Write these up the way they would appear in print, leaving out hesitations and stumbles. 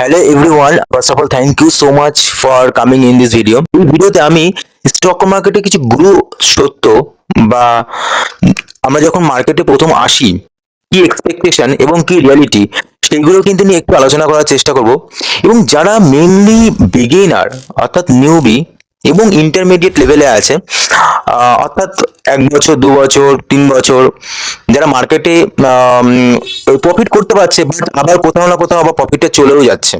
Hello everyone. First of all, thank you so much for coming in this video. এই ভিডিওতে আমি stock মার্কেটে কিছু গুরু সত্য বা আমরা যখন মার্কেটে প্রথম আসি কি এক্সপেকটেশন এবং কি রিয়ালিটি সেইগুলো কিন্তু নিয়ে একটু আলোচনা করার চেষ্টা করব এবং যারা মেইনলি বিগিনার অর্থাৎ নিউবি এবং ইন্টারমিডিয়েট লেভেলে আছে অর্থাৎ 1 বছর 2 বছর 3 বছর যারা মার্কেটে প্রফিট করতে পারছে বাট আবার কোথাও না কোথাও আবার প্রফিটটা চলেও যাচ্ছে,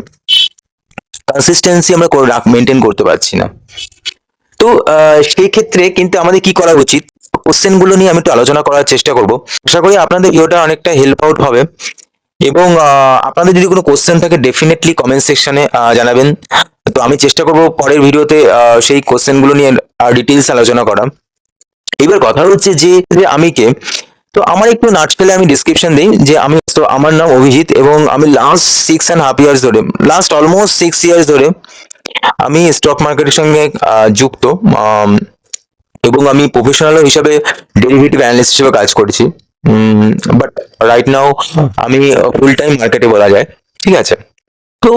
কনসিস্টেন্সি আমরা মেনটেন করতে পারছি না। তো সেই ক্ষেত্রে কিন্তু আমাদের কি করা উচিত, কোশ্চেন গুলো নিয়ে আমি একটু আলোচনা করার চেষ্টা করব। আশা করি আপনাদের ভিডিওটা অনেকটা হেল্প আউট হবে এবং আপনাদের যদি কোনো কোশ্চেন থাকে ডেফিনেটলি কমেন্ট সেকশনে জানাবেন। তো আমি চেষ্টা করব পরের ভিডিওতে সেই কোশ্চেন গুলো নিয়ে ডিটেইলস আলোচনা করা। এবার কথা হচ্ছে যে আমি কে, তো আমার একটু নাটশেলে আমি ডিসক্রিপশন দিই যে আমি, তো আমার নাম অভিজিৎ এবং আমি লাস্ট 6.5 ইয়ার্স ধরে, লাস্ট অলমোস্ট 6 ইয়ার্স ধরে আমি স্টক মার্কেটের সঙ্গে যুক্ত এবং আমি প্রফেশনাল হিসাবে ডেরিভেটিভ অ্যানালিস্ট হিসেবে কাজ করছি। বাট রাইট নাও আমি ফুল টাইম মার্কেটে বলা যায়, ঠিক আছে। তো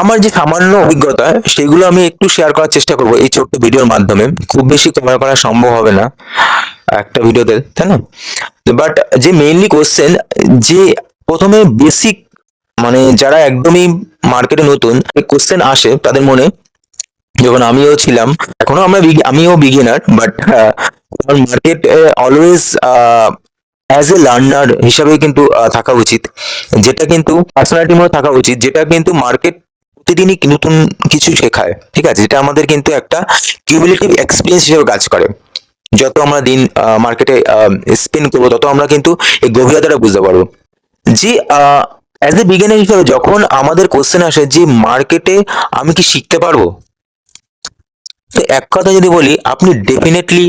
আমার যে সামান্য অভিজ্ঞতা সেগুলো আমি একটু শেয়ার করার চেষ্টা করব এই ছোট্ট ভিডিওর মাধ্যমে। খুব বেশি কভার করা সম্ভব হবে না একটা ভিডিওতে, তাই না? বাট যে মেইনলি কোশ্চেন, যে প্রথমে বেসিক মানে যারা একদমই মার্কেটে নতুন কোশ্চেন আসে তাদের মনে, যখন আমিও ছিলাম, এখনো আমিও beginner, but market always as a learner হিসাবে কিন্তু থাকা উচিত, যেটা কিন্তু পার্সোনালিটির মধ্যে থাকা উচিত, যেটা কিন্তু মার্কেট প্রতিদিনই নতুন কিছু শেখায়, ঠিক আছে, যেটা আমাদের কিন্তু একটা কিউমুলেটিভ এক্সপিরিয়েন্স হিসেবে কাজ করে। যত আমরা দিন মার্কেটে স্পেন্ড করবো তত আমরা কিন্তু এই গভীরতাটা বুঝতে পারবো। যে অ্যাজ এ বিগিনার হিসেবে যখন আমাদের কোশ্চেন আসে যে মার্কেটে আমি কি শিখতে পারবো, তো এক কথা যদি বলি আপনি ডেফিনেটলি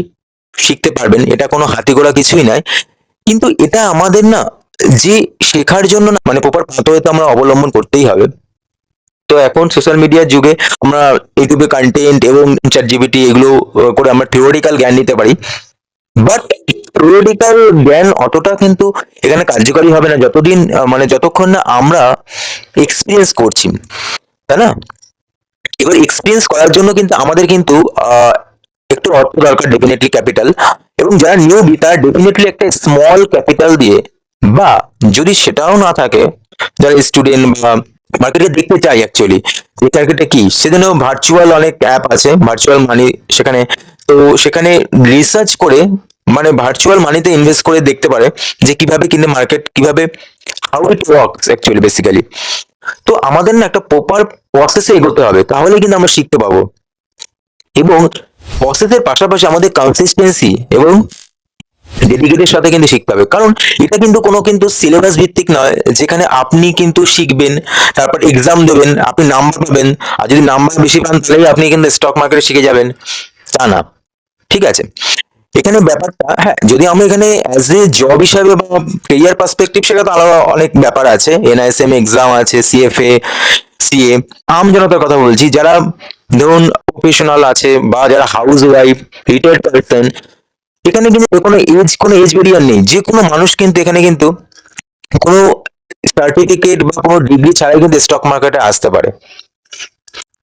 শিখতে পারবেন, এটা কোনো হাতে গোড়া কিছুই নয়। কিন্তু এটা আমাদের না, যে শেখার জন্য না মানে প্রপার পাথওয়ে তো আমরা অবলম্বন করতেই হবে। তো এখন সোশ্যাল মিডিয়ার যুগে আমরা ইউটিউবে কন্টেন্ট এবং চ্যাট জিপিটি এগুলো করে আমরা থিওরিটিক্যাল জ্ঞান নিতে পারি, বাট থিওরিটিক্যাল জ্ঞান অতটা কিন্তু এখানে কার্যকরী হবে না যতদিন মানে যতক্ষণ না আমরা এক্সপিরিয়েন্স করছি, তাই না? এবার এক্সপিরিয়েন্স করার জন্য কিন্তু আমাদের কিন্তু একটু অর্থ দরকার, ডেফিনেটলি ক্যাপিটাল, এবং যারা নিউবি তারা ডেফিনেটলি একটা স্মল ক্যাপিটাল দিয়ে, বা যদি সেটাও না থাকে যারা স্টুডেন্ট বা মার্কেটে দেখতে চাই অ্যাকচুয়ালি এই মার্কেটে কি, সেজন্য ভার্চুয়াল অনেক অ্যাপ আছে, ভার্চুয়াল মানি সেখানে, তো সেখানে রিসার্চ করে মানে ভার্চুয়াল মানিতে ইনভেস্ট করে দেখতে পারে যে কিভাবে কিন্তু মার্কেট কিভাবে, how it works actually basically. তো আমাদের না একটা প্রপার প্রসেসে এগোতে হবে, তাহলে কিন্তু আমরা শিখতে পাবো। এবং প্রসেসের পাশাপাশি আমাদের কনসিস্টেন্সি এবং ডেডিকেটের সাথে কিন্তু শিখতে হবে, কারণ এটা কিন্তু কোনো কিন্তু সিলেবাস ভিত্তিক নয় যেখানে আপনি কিন্তু শিখবেন তারপর এক্সাম দেবেন আপনি নাম্বার পাবেন, আর যদি নাম্বার বেশি পান তাহলেই আপনি কিন্তু স্টক মার্কেটে শিখে যাবেন, তা না, ঠিক আছে। এখানে ব্যাপারটা, হ্যাঁ, যদি আমরা এখানে অ্যাজ এ জব হিসাবে বা কেরিয়ার পার্সপেক্টিভ সেটা তো আলাদা অনেক ব্যাপার আছে, এনআইএসএম এক্সাম আছে, সিএফএ, সিএ, আম জনতার কথা বলছি, যারা ধরুন প্রফেশনাল আছে বা যারা হাউস ওয়াইফ, রিটায়ার্ড পার্সন, এখানে কিন্তু কোনো এজ ব্যারিয়ার নেই, যে কোনো মানুষ কিন্তু এখানে কিন্তু কোনো সার্টিফিকেট বা কোনো ডিগ্রি ছাড়াই কিন্তু স্টক মার্কেটে আসতে পারে।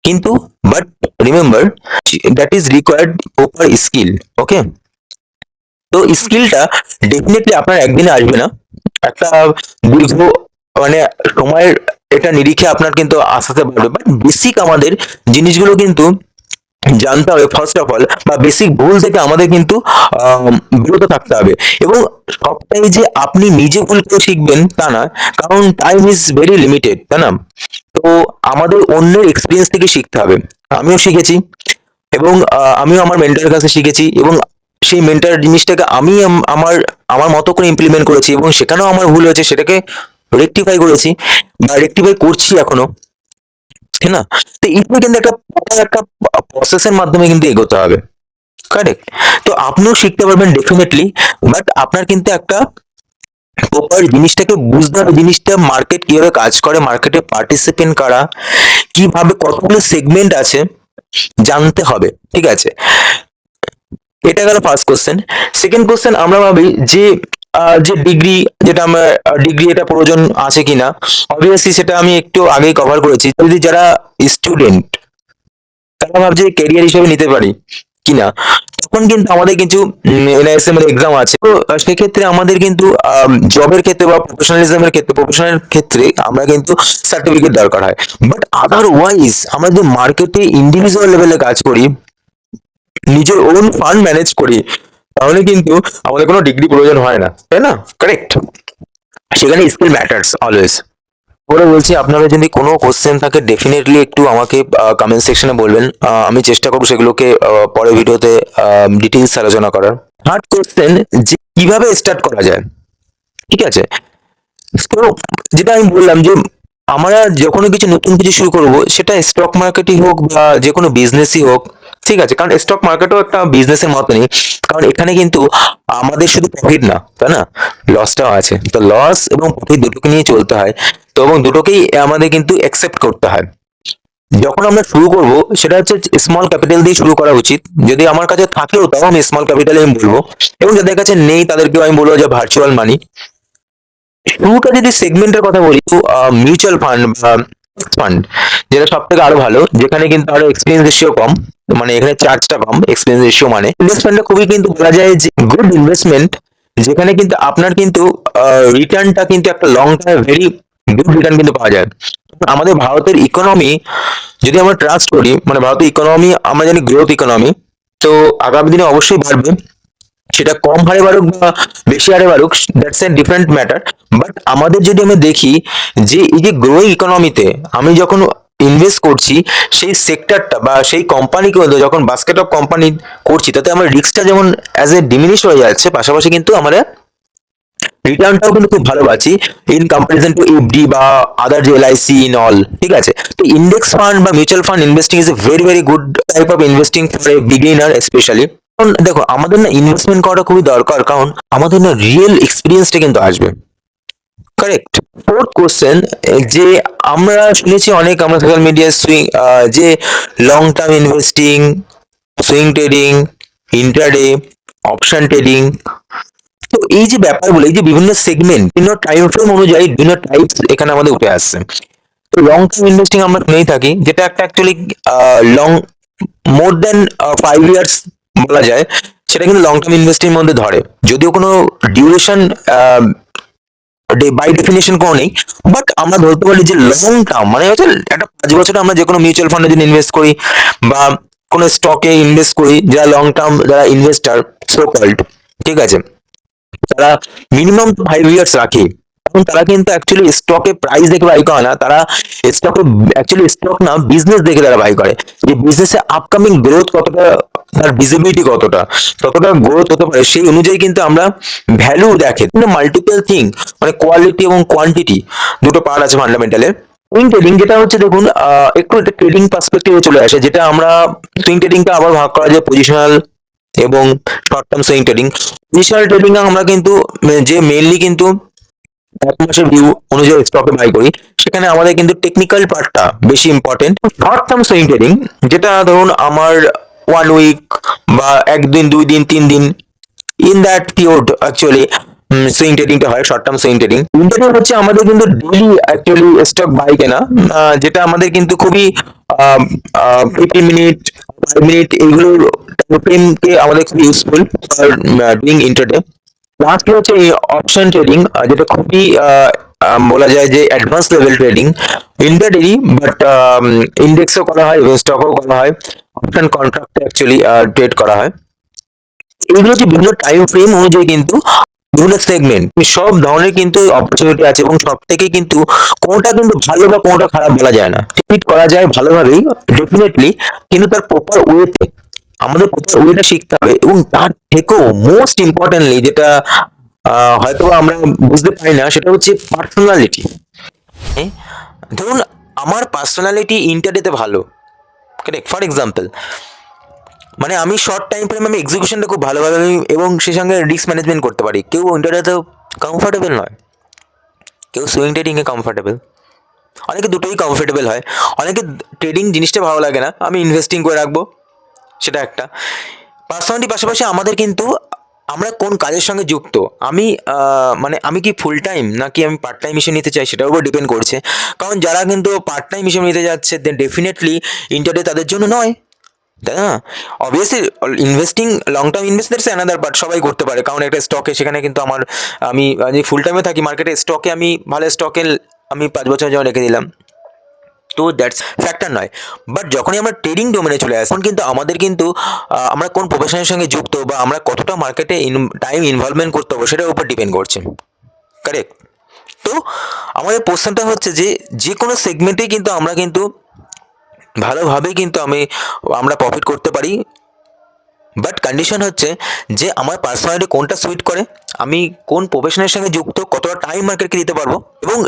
কিন্তু but remember that is required proper skill, okay. তো স্কিলটা ডেফিনেটলি আপনার একদিনে আসবে না, একটা দীর্ঘ মানে সময়ের এটা নিরিখে আপনার কিন্তু আসাতে পারবে, বাট বেসিক আমাদের জিনিসগুলো কিন্তু জানতে হবে ফার্স্ট অফ অল, বা বেসিক ভুল থেকে আমাদের কিন্তু বিরত থাকতে হবে। এবং সবটাই যে আপনি নিজে ভুল করে শিখবেন তা না, কারণ টাইম ইজ ভেরি লিমিটেড, তাই না? তো আমাদের অন্যের এক্সপিরিয়েন্স থেকে শিখতে হবে। আমিও শিখেছি এবং আমিও আমার মেন্টরের কাছে শিখেছি, এবং সেই মেন্টর জিনিসটাকে আমি আমার আমার মতো করে ইমপ্লিমেন্ট করেছি, এবং সেখানেও আমার ভুল হয়েছে, সেটাকে রেকটিফাই করেছি বা রেকটিফাই করছি এখনো, ঠিক না? তো এইভাবে কিন্তু একটা প্রসেসের মাধ্যমে কিন্তু এগোতে হবে, কারেক্ট? তো আপনিও শিখতে পারবেন ডেফিনেটলি, বাট আপনার কিন্তু একটা প্রপার জিনিসটাকে বুঝতে হবে, জিনিসটা মার্কেট কিভাবে কাজ করে, মার্কেটে পার্টিসিপেন্ট করা কিভাবে, কতগুলো সেগমেন্ট আছে জানতে হবে, ঠিক আছে। এটা গেল ফার্স্ট কোশ্চেন। সেকেন্ড কোশ্চেন, আমরা ভাবি যে যে ডিগ্রি, যেটা আমার ডিগ্রি এটা প্রয়োজন আছে কিনা, অবভিয়াসলি সেটা আমি একটু আগেই কভার করেছি। যদি যারা স্টুডেন্ট তারা ভাবছে ক্যারিয়ার হিসেবে নিতে পারি কিনা, তখন কিন্তু আমাদের কিছু এনআইএসএম এর এক্সাম আছে। তো সেক্ষেত্রে আমাদের কিন্তু জবের ক্ষেত্রে বা প্রফেশনালিজমের ক্ষেত্রে, প্রফেশনাল ক্ষেত্রে আমরা কিন্তু সার্টিফিকেট দরকার হয়। বাট আদারওয়াইজ আমরা যদি মার্কেটে ইন্ডিভিজুয়াল লেভেলে কাজ করি, নিজের ওন ফান্ড ম্যানেজ করি, তাহলে কিন্তু আমাদের কোনো ডিগ্রি প্রয়োজন হয় না, তাই না? কারেক্ট। সেখানে স্কিল ম্যাটার্স অলওয়েজ। পরে বলছি, আপনারা যদি কোনো কোশ্চেন থাকে ডেফিনেটলি একটু আমাকে কমেন্ট সেকশনে বলবেন। আমি চেষ্টা করবো সেগুলোকে পরে ভিডিওতে ডিটেইলস আলোচনা করার। থার্ড কোশ্চেন, যে কিভাবে স্টার্ট করা যায়, ঠিক আছে? তো যেটা আমি বললাম যে আমরা যখন কিছু নতুন কিছু শুরু করব, সেটা স্টক মার্কেটই হোক বা যে কোনো বিজনেসই হোক, ঠিক আছে? কারণ স্টক মার্কেটও একটা বিজনেসের মতনই। কারণ এখানে কিন্তু আমাদের শুধু প্রফিট না, তাই না, লসটাও আছে। তো লস এবং প্রফিট দুটোকে নিয়ে চলতে হয়। তো এবং দুটোকেই আমাদের কিন্তু অ্যাকসেপ্ট করতে হয়। যখন আমরা শুরু করব, সেটা হচ্ছে স্মল ক্যাপিটাল দিয়ে শুরু করা উচিত। যদি আমার কাছে থাকেও তাও আমি স্মল ক্যাপিটালে আমি বলবো, এবং যাদের কাছে নেই তাদেরকেও আমি বলবো যে ভার্চুয়াল মানি। শুরুটা যদি সেগমেন্টের কথা বলি, তো মিউচুয়াল ফান্ড বা ফান্ড, যেটা সব থেকে আরো ভালো, যেখানে কিন্তু আরো এক্সপেরিয়েন্স রেশিও কম, মানে এখানে চার্জটা কম, এক্সপেরিয়েন্স রেশিও মানে ইনভেস্টমেন্টটা খুবই কিন্তু বলা যায় যে গুড ইনভেস্টমেন্ট, যেখানে কিন্তু আপনার কিন্তু রিটার্নটা কিন্তু একটা long time very good return কিন্তু পাওয়া যায়। আমাদের ভারতের ইকোনমি যদি আমরা ট্রাস্ট করি, মানে ভারতের ইকোনমি আমরা জানি গ্রোথ ইকোনমি, তো আগামী দিনে অবশ্যই বাড়বে। সেটা কম হারে বাড়ুক বা বেশি হারে বাড়ুক, that's a different matter. But আমাদের যদি আমরা দেখি যে এই যে গ্রোয়িং ইকোনমিতে আমি যখন ইনভেস্ট করছি, সেই সেক্টরটা বা সেই কোম্পানিকে যখন বাস্কেট অফ কোম্পানি করছি, তাতে আমার রিস্কটা যেমন অ্যাজ এ ডিমিনিশ হয়ে যাচ্ছে, পাশাপাশি কিন্তু আমরা রিটার্নটাও কিন্তু খুব ভালো পাচ্ছি ইন কম্পারিজন টু এফডি বা আদার যে এলআইসি ইন অল, ঠিক আছে? তো ইন্ডেক্স ফান্ড বা mutual fund investing is a very very good type of investing for a beginner specially. কারণ দেখো, আমাদের না ইনভেস্টমেন্ট করাটা খুবই দরকার, কারণ আমাদের না রিয়েল এক্সপিরিয়েন্সটা কিন্তু আসবে। কারেক্ট। ফোর্থ কোশ্চেন, যে আমরা শুনেছি অনেক, আমরা সোশ্যাল মিডিয়ায় সুইং, যে long term investing, swing trading, intraday, option trading, তো এই যে ব্যাপারগুলো, এই যে বিভিন্ন সেগমেন্ট, বিভিন্ন টাইম ফ্রেম অনুযায়ী বিভিন্ন টাইপস এখানে আমাদের উঠে আসছে। তো লং টার্ম ইনভেস্টিং আমরা শুনেই থাকি, যেটা একটা অ্যাকচুয়ালি লং, মোর দেন 5 ইয়ার্স বলা যায়, সেটা কিন্তু লং টার্ম ইনভেস্টিং মধ্যে ধরে। যদিও কোনো ডিউরেশন বাই ডেফিনেশন কোনো নেই, বাট আমরা ধরতে পারি যে লং টার্ম মানে হচ্ছে একটা 5 বছরে আমরা যে কোনো মিউচুয়াল ফান্ডে যদি ইনভেস্ট করি বা কোনো স্টকে ইনভেস্ট করি, যারা লং টার্ম, যারা ইনভেস্টার সো কল্ড, ঠিক আছে, তারা মিনিমাম 5 ইয়ার্স রাখে। এবং তারা কিন্তু অ্যাকচুয়ালি স্টকে প্রাইস দেখে বাই করে না, তারা স্টকে অ্যাকচুয়ালি স্টক না, বিজনেস দেখে তারা বাই করে, যে বিজনেসে আপকামিং গ্রোথ কতটা, তার ভিজিবিলিটি কতটা, ততটা গ্রোথ হতে পারে, সেই অনুযায়ী কিন্তু আমরা ভ্যালু দেখে। কিন্তু মাল্টিপল থিং, মানে কোয়ালিটি এবং কোয়ান্টিটি দুটো পার্ট আছে ফান্ডামেন্টালের। সুইং ট্রেডিং যেটা হচ্ছে, দেখুন একটু এটা ট্রেডিং পার্সপেক্টিভে চলে আসে, যেটা আমরা সুইং ট্রেডিংটা আবার ভাগ করা যায় পজিশনাল এবং short term swing trading. Positional trading আমরা কিন্তু যে মেইনলি কিন্তু 1 মাসের ভিউ অনুযায়ী স্টকে বাই করি, সেখানে আমাদের কিন্তু টেকনিক্যাল পার্টটা বেশি important. Short term swing trading, যেটা ধরুন আমার 1 উইক বা 1 দিন, 2 দিন, 3 দিন, in that period actually swing ট্রেডিংটা হয়, short term swing trading. Trading হচ্ছে আমাদের কিন্তু ডেইলি অ্যাকচুয়ালি স্টক বাই কেনা, যেটা আমাদের কিন্তু খুবই 15 মিনিট, 5 মিনিট, এইগুলোর টাইমকে আমাদের খুব useful for doing intraday. Last হচ্ছে অপশন ট্রেডিং, যেটা খুবই বলা যায় যে অ্যাডভান্স লেভেল ট্রেডিং, ইন্টারডেলি, বাট ইন্ডেক্সও করা হয়, স্টকও করা হয়, অপশন কন্ট্রাক্টে অ্যাকচুয়ালি ট্রেড করা হয়। এগুলো হচ্ছে বিভিন্ন টাইম ফ্রেম অনুযায়ী কিন্তু বিভিন্ন সেগমেন্ট, সব ধরনের কিন্তু অপরচুনিটি আছে, এবং সব থেকে কিন্তু কোনটা কিন্তু ভালো বা কোনটা খারাপ বলা যায় না। ট্রিট করা যায় ভালোভাবেই ডেফিনেটলি, কিন্তু তার প্রপার ওয়েতে আমাদের প্রপার ওয়েটা শিখতে হবে। এবং তার থেকেও মোস্ট ইম্পর্টেন্টলি, যেটা হয়তো আমরা বুঝতে পারি না, সেটা হচ্ছে পার্সোনালিটি। ধরুন আমার পার্সোনালিটি ইন্টারনেটে ভালো, কারেক্ট, ফর এক্সাম্পল, মানে আমি শর্ট টাইম ফ্রেম আমি এক্সিকিউশনটা খুব ভালোভাবে এবং সেই সঙ্গে রিস্ক ম্যানেজমেন্ট করতে পারি। কেউ ইন্টারনেটে কমফোর্টেবল নয়, কেউ সুইং ট্রেডিংয়ে কমফোর্টেবল, অনেকে দুটোই কমফোর্টেবল হয়। অনেকে ট্রেডিং জিনিসটা ভালো লাগে না, আমি ইনভেস্টিং করে রাখবো, সেটা একটা পার্সোনালিটি। পাশাপাশি আমাদের কিন্তু আমরা কোন কাজের সঙ্গে যুক্ত, আমি মানে আমি কি ফুল টাইম নাকি আমি পার্ট টাইম হিসেবে নিতে চাই সেটার উপর ডিপেন্ড করছে। কারণ যারা কিন্তু পার্ট টাইম হিসেবে নিতে যাচ্ছে দেন ডেফিনেটলি ইন্টারডে তাদের জন্য নয়, তাই না? Obviously investing long term invest that's another part, সবাই করতে পারে। কারণ একটা স্টকে সেখানে কিন্তু আমি যদি ফুল টাইমে থাকি মার্কেটে স্টকে, আমি ভালো স্টকে আমি 5 বছর জন্য রেখে দিলাম, তো দ্যাটস ফ্যাক্টর নয়। বাট যখনই আমরা ট্রেডিং ডোমেনে চলে আসি তখন কিন্তু আমাদের কিন্তু আমরা কোন প্রফেশনের সঙ্গে যুক্ত বা আমরা কতটা মার্কেটে টাইম ইনভলভমেন্ট করতে হবে সেটার উপর ডিপেন্ড করছে, কারেক্ট? তো আমাদের প্রশ্নটা হচ্ছে যে যে কোনো সেগমেন্টেই কিন্তু আমরা কিন্তু ভালোভাবেই কিন্তু আমরা প্রফিট করতে পারি। বাট কন্ডিশন হচ্ছে যে আমার পার্সোনালিটি কোনটা সুইট করে, আমি কোন প্রফেশনের সঙ্গে যুক্ত, কতটা টাইম মার্কেটকে দিতে পারবো, এবং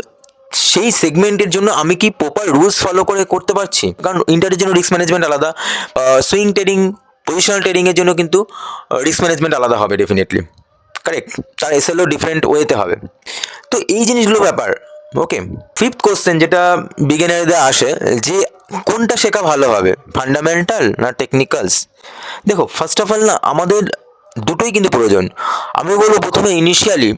সেই সেগমেন্টের জন্য আমি কি প্রপার রুলস ফলো করে করতে পারছি। কারণ ইন্টারের জন্য রিস্ক ম্যানেজমেন্ট আলাদা, সুইং ট্রেডিং, পজিশনাল ট্রেডিংয়ের জন্য কিন্তু রিস্ক ম্যানেজমেন্ট আলাদা হবে ডেফিনেটলি, কারেক্ট? তার এসএলও ডিফারেন্ট ওয়েতে হবে। তো এই জিনিসগুলো ব্যাপার। ওকে, ফিফথ কোশ্চেন যেটা বিগিনারদের আসে যে কোনটা শেখা ভালো হবে, ফান্ডামেন্টাল না টেকনিক্যালস? দেখো, ফার্স্ট অফ অল না, আমাদের দুটোই কিন্তু প্রয়োজন। আমি বলবো প্রথমে ইনিশিয়ালি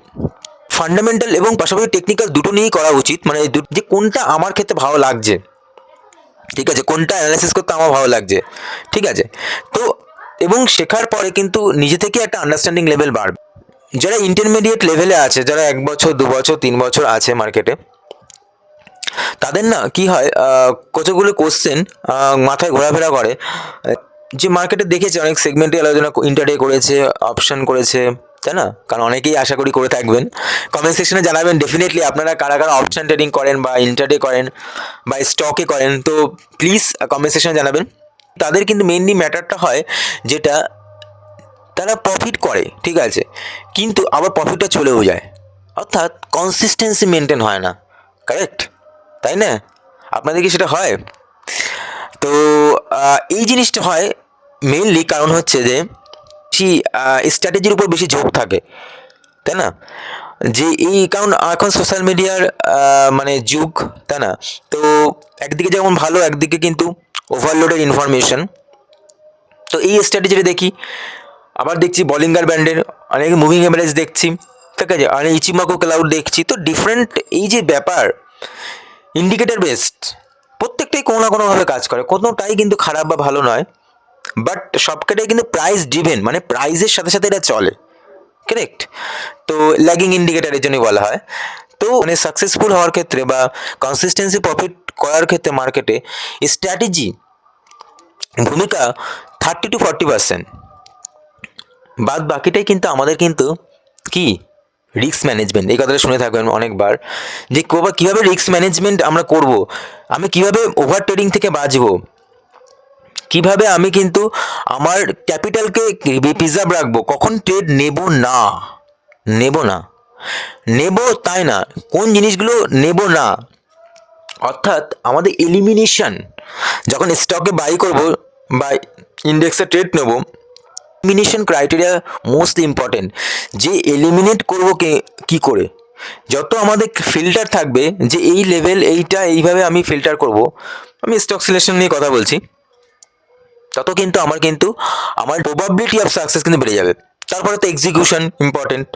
ফান্ডামেন্টাল এবং পাশাপাশি টেকনিক্যাল দুটো নিয়েই করা উচিত, মানে যে কোনটা আমার ক্ষেত্রে ভালো লাগছে, ঠিক আছে, কোনটা অ্যানালাইসিস করতে আমার ভালো লাগছে, ঠিক আছে? তো এবং শেখার পরে কিন্তু নিজে থেকে একটা আন্ডারস্ট্যান্ডিং লেভেল বাড়বে। যারা ইন্টারমিডিয়েট লেভেলে আছে, যারা 1 বছর 2 বছর 3 বছর আছে মার্কেটে, তাদের না কি হয়, কতগুলো কোশ্চেন মাথায় ঘোরাফেরা করে, যে মার্কেটে দেখেছে অনেক সেগমেন্টে আলোচনা ইন্টারডে করেছে, অপশন করেছে, তাই না? কারণ অনেকেই আশা করি করে থাকবেন। কমেন্ট সেকশনে জানাবেন ডেফিনেটলি আপনারা কারা কারা অপশন ট্রেডিং করেন বা ইন্টারডে করেন বা স্টকে করেন, তো প্লিজ কমেন্ট সেকশনে জানাবেন। তাদের কিন্তু মেইনলি ম্যাটারটা হয় যেটা, তারা প্রফিট করে ঠিক আছে, কিন্তু আবার প্রফিটটা চলেও যায়, অর্থাৎ কনসিস্টেন্সি মেনটেন হয় না, কারেক্ট? তাই না? আপনাদের কি সেটা হয়? তো এই জিনিসটা হয় মেইনলি কারণ হচ্ছে যে বেশি স্ট্র্যাটেজির উপর বেশি ঝোঁক থাকে, তাই না? যে এই কারণ এখন সোশ্যাল মিডিয়ার মানে যুগ, তাই না? তো একদিকে যেমন ভালো, একদিকে কিন্তু ওভারলোডেড ইনফরমেশন। তো এই স্ট্র্যাটেজিটা দেখি, আবার দেখছি বলিঙ্গার ব্যান্ডের অনেক মুভিং এভারেজ দেখছি, ঠিক আছে, আর ইচিমাকো ক্লাউড দেখছি। তো ডিফারেন্ট এই যে ব্যাপার, ইন্ডিকেটর বেসড প্রত্যেকটাই কোনো না কোনোভাবে কাজ করে, কোনোটাই কিন্তু খারাপ বা ভালো নয়। বাট সবকটাই কিন্তু প্রাইস ড্রিভেন, মানে প্রাইসের সাথে সাথে এটা চলে, কারেক্ট? তো ল্যাগিং ইন্ডিকেটারের জন্যই বলা হয়। তো মানে সাকসেসফুল হওয়ার ক্ষেত্রে বা কনসিস্টেন্সি প্রফিট করার ক্ষেত্রে মার্কেটে স্ট্র্যাটেজি ভূমিকা 30 to 40%, বাদ বাকিটাই কিন্তু আমাদের কিন্তু কি রিস্ক ম্যানেজমেন্ট। এই কথাটা শুনে থাকবেন অনেকবার, যে কীভাবে রিস্ক ম্যানেজমেন্ট আমরা করব, আমি কিভাবে ওভার ট্রেডিং থেকে বাঁচবো, কিভাবে আমি কিন্তু আমার ক্যাপিটালকে প্রিজার্ভ রাখবো, কখন ট্রেড নেব না, নেব না, নেব তাই না, কোন জিনিসগুলো নেব না, অর্থাৎ আমাদের এলিমিনেশন, যখন স্টকে বাই করব বা ইন্ডেক্সে ট্রেড নেব, এলিমিনেশন ক্রাইটেরিয়া মোস্ট ইম্পর্টেন্ট, যে এলিমিনেট করব কি করে। যত আমাদের ফিল্টার থাকবে যে এই লেভেল এইটা এইভাবে আমি ফিল্টার করব, আমি স্টক সিলেকশন নিয়ে কথা বলছি, তত কিন্তু আমার প্রবাবিলিটি অফ সাকসেস কিন্তু বেড়ে যাবে। তারপরে তো এক্সিকিউশন ইম্পর্টেন্ট।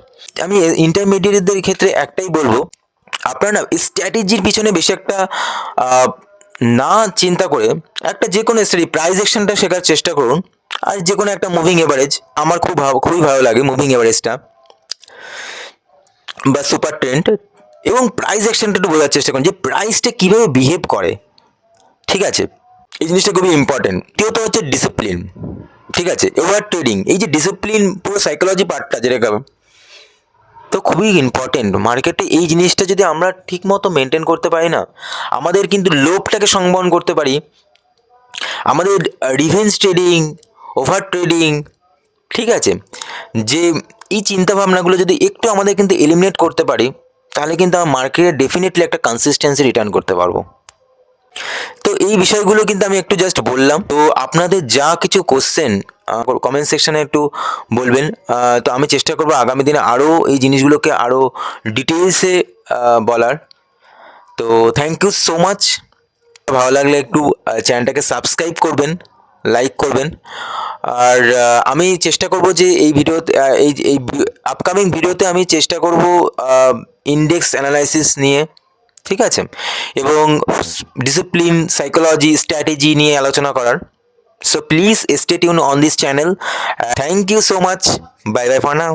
আমি ইন্টারমিডিয়েটদের ক্ষেত্রে একটাই বলবো, আপনারা না স্ট্র্যাটেজির পিছনে বেশি একটা না চিন্তা করে একটা যে কোনো স্ট্র্যাটেজি প্রাইস অ্যাকশনটা শেখার চেষ্টা করুন। আর যে কোনো একটা মুভিং এভারেজ, আমার খুবই ভালো লাগে মুভিং এভারেজটা বা সুপার ট্রেন্ড, এবং প্রাইস অ্যাকশনটা একটু বোঝার চেষ্টা করুন যে প্রাইসটা কীভাবে বিহেভ করে, ঠিক আছে? এই জিনিসটা খুবই ইম্পর্টেন্ট। দ্বিতীয়ত হচ্ছে ডিসিপ্লিন, ঠিক আছে, ওভার ট্রেডিং, এই যে ডিসিপ্লিন পুরো সাইকোলজি পার্টটা যেটা, তো খুবই ইম্পর্টেন্ট মার্কেটে। এই জিনিসটা যদি আমরা ঠিক মতো মেনটেন করতে পারি না, আমাদের কিন্তু লোভটাকে সংবরণ করতে পারি, আমাদের রিভেঞ্জ ট্রেডিং, ওভার ট্রেডিং, ঠিক আছে, যে এই চিন্তাভাবনাগুলো যদি একটু আমাদের কিন্তু এলিমিনেট করতে পারি, তাহলে কিন্তু আমরা মার্কেটে ডেফিনেটলি একটা কনসিস্টেন্সি রিটার্ন করতে পারবো। তো এই বিষয়গুলো কিন্তু আমি একটু জাস্ট বললাম। তো আপনাদের যা কিছু কোশ্চেন কমেন্ট সেকশনে একটু বলবেন, তো আমি চেষ্টা করবো আগামী দিনে আরও এই জিনিসগুলোকে আরও ডিটেলসে বলার। তো থ্যাংক ইউ সো মাচ। ভালো লাগলে একটু চ্যানেলটাকে সাবস্ক্রাইব করবেন, লাইক করবেন। আর আমি চেষ্টা করব যে এই ভিডিওতে এই আপকামিং ভিডিওতে আমি চেষ্টা করব ইন্ডেক্স অ্যানালাইসিস নিয়ে, ঠিক আছে, এবং ডিসিপ্লিন, সাইকোলজি, স্ট্র্যাটেজি নিয়ে আলোচনা করার। So please stay tune on this channel. Thank you so much. Bye bye for now.